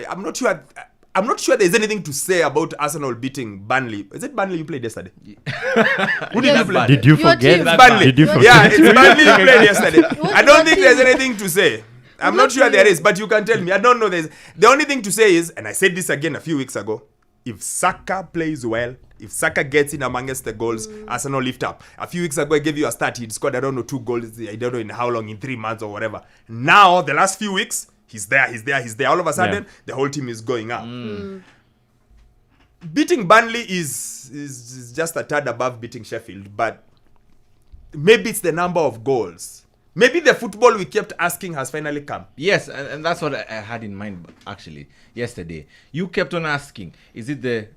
I'm not sure. I'm not sure there's anything to say about Arsenal beating Burnley. Is it Burnley you played yesterday? Who did you play? Did you forget? It's Burnley. Did you forget? Yeah, it's Burnley you played yesterday. I don't think there's anything to say. I'm not sure there is, but you can tell me. I don't know. The only thing to say is, and I said this again a few weeks ago, if Saka plays well, if Saka gets in amongst the goals, Arsenal lift up. A few weeks ago, I gave you a stat. He'd scored, 2 goals. I don't know in how long, in 3 months or whatever. Now, the last few weeks, he's there. All of a sudden, the whole team is going up. Beating Burnley is just a tad above beating Sheffield, but maybe it's the number of goals. Maybe the football we kept asking has finally come. Yes, and that's what I had in mind actually yesterday. You kept on asking, is it the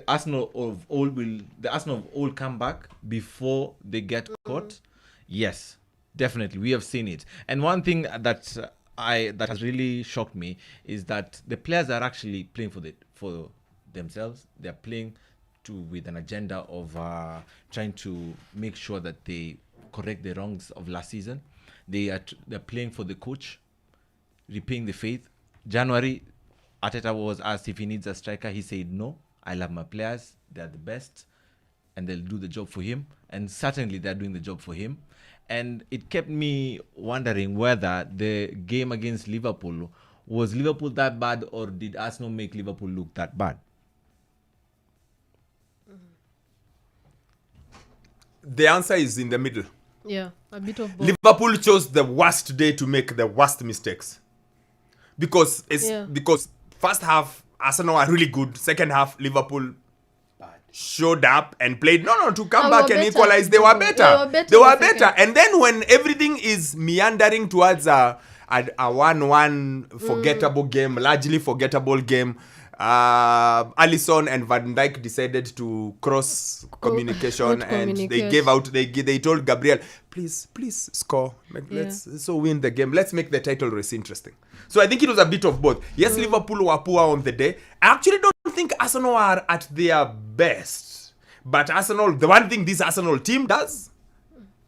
Arsenal of old will come back before they get caught? Yes, definitely. We have seen it. And one thing that has really shocked me is that the players are actually playing for themselves. They're playing with an agenda of trying to make sure that they correct the wrongs of last season. They're playing for the coach, repaying the faith. January, Arteta was asked if he needs a striker. He said, no, I love my players. They're the best and they'll do the job for him. And certainly they're doing the job for him. And it kept me wondering whether the game against Liverpool, was Liverpool that bad or did Arsenal make Liverpool look that bad? The answer is in the middle. Yeah, a bit of both. Liverpool chose the worst day to make the worst mistakes. Because first half, Arsenal are really good. Second half, Liverpool showed up and played. To come back and equalize. They were better. They were better. And then when everything is meandering towards a 1-1 forgettable game, largely forgettable game, Alisson and Van Dijk decided to cross communication and they told Gabriel, please score. Let's win the game. Let's make the title race interesting. So I think it was a bit of both. Yes, Liverpool were poor on the day. I actually don't think Arsenal are at their best. But Arsenal, the one thing this Arsenal team does,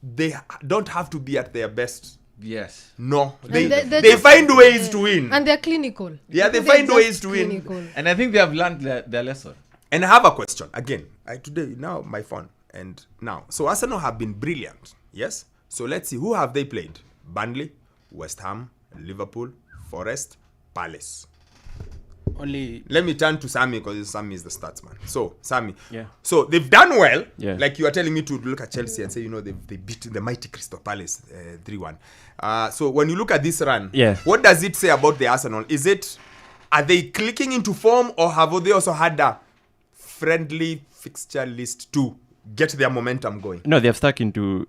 they don't have to be at their best. Yes. No. They find ways to win. And they're clinical. Yeah, they find ways to win. And I think they have learned their lesson. And I have a question. Again, today, now my phone. And now. So Arsenal have been brilliant. Yes? So let's see. Who have they played? Burnley, West Ham, Liverpool, Forest, Palace. Let me turn to Sammy because Sammy is the stats man. So, Sammy. Yeah. So, they've done well. Yeah. Like you are telling me to look at Chelsea and say, they beat the mighty Crystal Palace 3-1. So, when you look at this run, what does it say about the Arsenal? Are they clicking into form or have they also had a friendly fixture list to get their momentum going? No, they have stuck into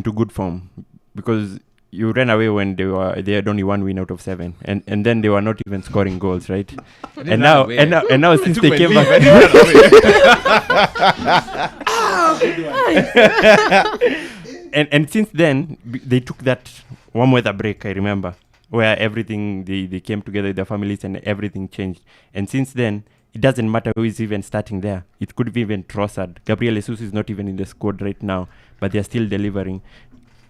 good form because you ran away when they had only 1 win out of 7, and then they were not even scoring goals, right? And now since they came back, and since then they took that warm weather break. I remember where everything they came together with their families and everything changed. And since then, it doesn't matter who is even starting there. It could be even Trossard. Gabriel Jesus is not even in the squad right now, but they're still delivering.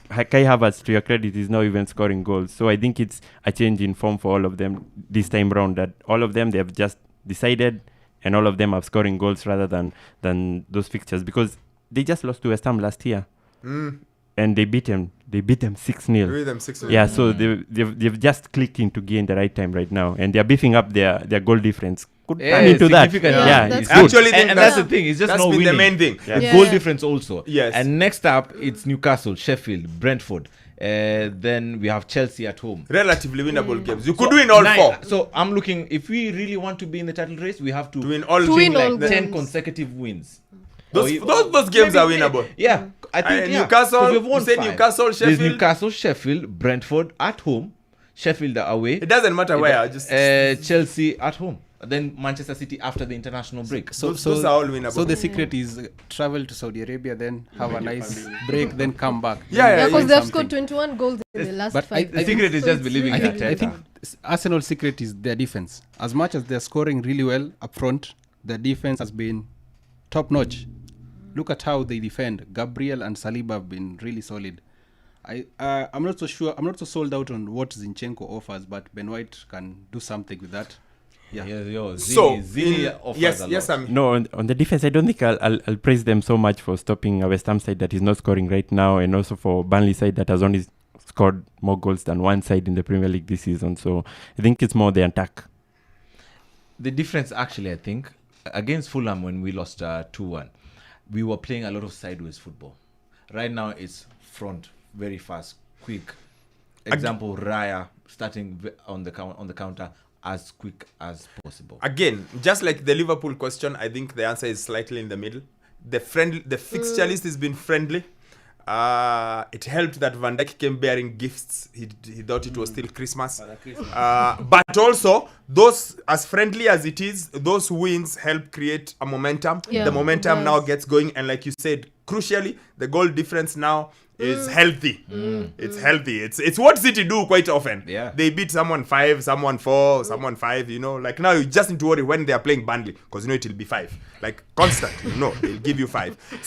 Kai Havertz, to your credit, is now even scoring goals. So I think it's a change in form for all of them this time round, that all of them, they have just decided and all of them are scoring goals rather than those fixtures, because they just lost to West Ham last year. And they beat them 6-0. Yeah, so they've just clicked into gear in the right time right now, and they're beefing up their goal difference. Could turn into that. It's actually, and that's the thing. It's just that's not been winning. the main thing. Goal difference also. Yes. And next up, it's Newcastle, Sheffield, Brentford. Then we have Chelsea at home. Relatively winnable games. You could win all 4. So I'm looking. If we really want to be in the title race, we have to win all 10 consecutive wins. Those games are winnable. Yeah, I think Newcastle. So we've won 5. Newcastle, Sheffield. There's Newcastle, Sheffield, Brentford at home, Sheffield away. It doesn't matter where. Chelsea at home. Then Manchester City after the international break. So those are all winnable. So the secret is travel to Saudi Arabia, then have a nice break, then come back. Yeah, because they've scored 21 goals in the last 5 The secret is just believing in Arteta. I think Arsenal's secret is their defense. As much as they're scoring really well up front, their defense has been top notch. Look at how they defend. Gabriel and Saliba have been really solid. I'm not so sure. I'm not so sold out on what Zinchenko offers, but Ben White can do something with that. So, Zini offers yes, a yes, lot. Sammy. No, on the defense, I don't think I'll praise them so much for stopping a West Ham side that is not scoring right now, and also for Burnley side that has only scored more goals than one side in the Premier League this season. So I think it's more the attack. The difference, actually, I think, against Fulham when we lost 2-1, we were playing a lot of sideways football. Right now, it's front, very fast, quick. Example, Raya starting on the counter as quick as possible. Again, just like the Liverpool question, I think the answer is slightly in the middle. The fixture list has been friendly. It helped that Van Dijk came bearing gifts. He thought it was still Christmas. But also, those, as friendly as it is, those wins help create a momentum. Yeah, The momentum now yes. gets going, and like you said, crucially, the goal difference now is healthy. It's healthy. It's what City do quite often. Yeah. They beat someone 5, someone 4, someone 5, you know. Like now you just need to worry when they are playing Burnley, because you know it will be 5. Like constant, you know, they'll give you 5. So